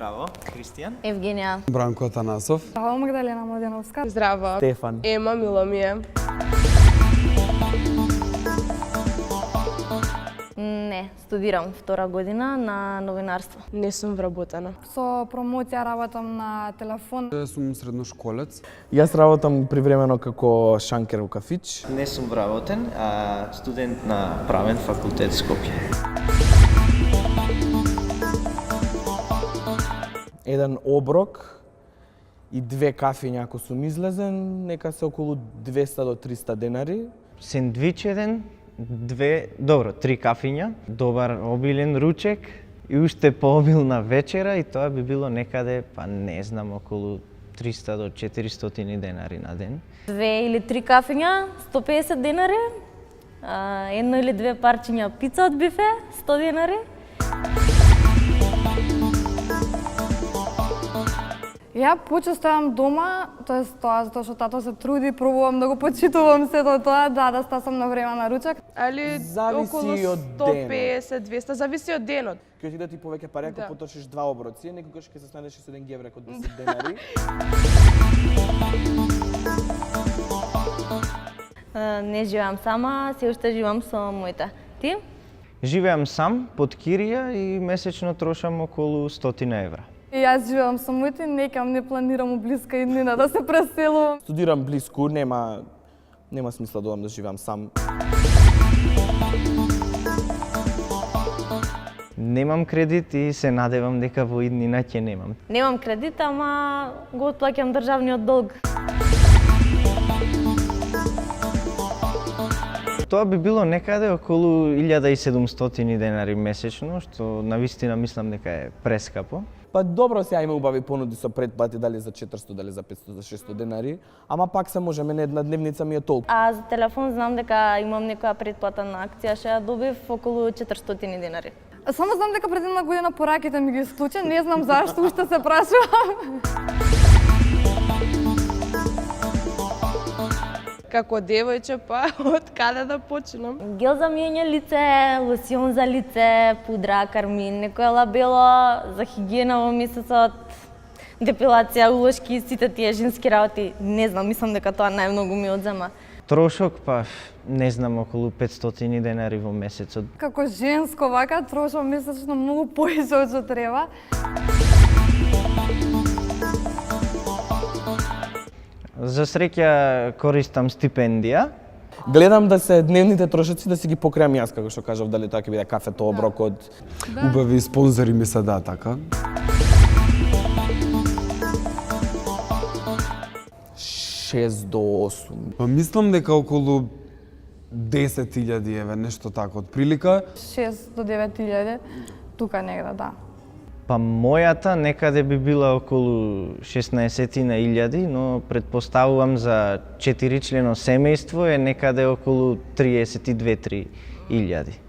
Здраво, Кристијан. Евгенија. Бранко Атанасов. Здраво, Магдалена Младеновска. Здраво. Стефан. Ема Миломија. Не, студирам втора година на новинарство. Не сум вработена. Со промоција работам на телефон. Сум средношколец. Јас работам привремено како шанкер во кафич. Не сум вработен, а студент на правен факултет Скопје. Еден оброк и 2 кафиња ако сум излезен, нека се околу 200 до 300 денари. Сендвич еден, 3 кафиња, добар обилен ручек и уште пообилна вечера и тоа би било некаде, па не знам, околу 300 до 400 денари на ден. 2 или 3 кафиња, 150 денари. Едно или 2 парчиња пица од бифе, 100 денари. Ја почестувам дома, тоест тоа затоа што тато се труди, пробувам да го почитувам сето тоа, да стасам на време на ручек. Али Зависи околу од 150-200, зависи од денот. Ќе ти да ти повеќе пари ако Да. потрошиш 2 оброци, некогаш ќе се снадеш со еден геврек од 10 денари. Не живеам сама, се уште живеам со моите. Ти? Живеам сам под кирија и месечно трошам околу 100 евра. И јас живеам со моите, не планирам у блиска иднина да се преселувам. Студирам блиску, нема смисла да одам да живеам сам. Немам кредит и се надевам дека во иднина ќе немам. Немам кредит, ама го отплаќам државниот долг. Тоа би било некаде околу 1700 денари месечно, што навистина мислам дека е прескапо. Па добро, сега има убави понуди со предплати, дали за 400, дали за 500, за 600 денари, ама пак се може, мене една дневница ми е толку. А за телефон знам дека имам некоја предплата на акција, што ја добив околу 400 денари. Само знам дека пред една година пораките ми ги исклучи, не знам зашто, уште се прашувам. Како девојче, па од каде да почнам? Гел за миење лице, лосион за лице, пудра, кармин, некоја лабело за хигиена во месецот, депилација, улошки, сите тие женски работи. Не знам, мислам дека тоа најмногу ми одзема. Трошок, па не знам, околу 500 денари во месецот. Како женско вака трошам месечно многу поише од што треба. За среќа користам стипендија. Гледам да се дневните трошоци да си ги покриам јас, како што кажав, дали тоа ќе биде кафето, оброкот. Убави спонзори ми се да така. 6 до 8. Па мислам дека околу 10.000 еве, нешто така, од прилика. 6 до 9.000, тука негде, да. Па мојата некаде би била околу 16.000, но предпоставувам за 4-члено семејство е некаде околу 32-3 илјади.